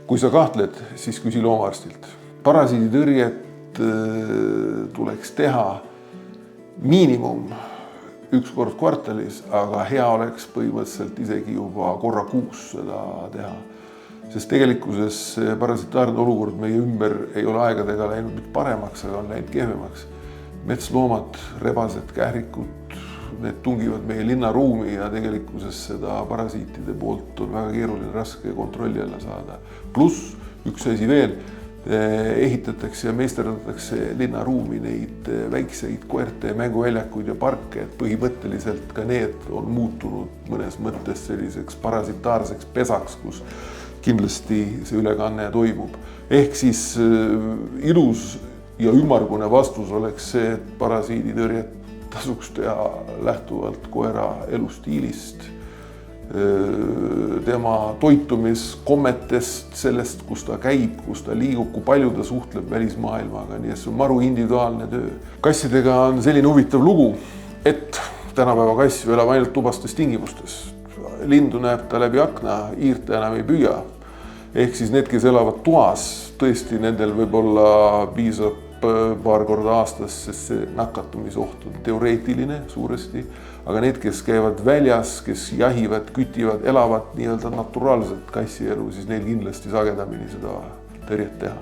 Kui sa kahtled, siis küsi loomaarstilt. Parasiiditõrjet tuleks teha miinimum 1 kord kvartalis, aga hea oleks põhimõtteliselt isegi juba korra kuus seda teha. Sest tegelikkuses parasitaarne olukord meie ümber ei ole aegadega läinud mitte paremaks, aga on läinud kehvemaks. Metsloomad, rebased, kährikud, need tungivad meie linnaruumi ja tegelikkuses seda parasiitide poolt on väga keeruline, raske kontrolli alla saada. Pluss üks asi veel, ehitatakse ja meisterdatakse linnaruumi neid väikseid koerte, mänguväljakuid ja parke, et põhimõtteliselt ka need on muutunud mõnes mõttes selliseks parasitaarseks pesaks, kus kindlasti see ülekanne toimub. Ehk siis ilus ja ümmargune vastus oleks see, et parasiiditõrjet tasuks teha lähtuvalt koera elustiilist, tema toitumiskommetest, sellest, kus ta käib, kus ta liigub, kui palju ta suhtleb välismaailmaga, nii et see on maru individuaalne töö. Kassidega on selline huvitav lugu, et tänapäeva kass elab ainult tubastes tingimustes. Lindu näeb ta läbi akna, hiirt enam ei püüa. Ehk siis need, kes elavad toas, tõesti nendel võib-olla piisab paar korda aastas, sest see nakatumisoht on teoreetiline suuresti, aga need, kes käivad väljas, kes jahivad, kütivad, elavad nii-öelda naturaalselt kassielu, siis neil kindlasti sagedamini seda tõrjet teha.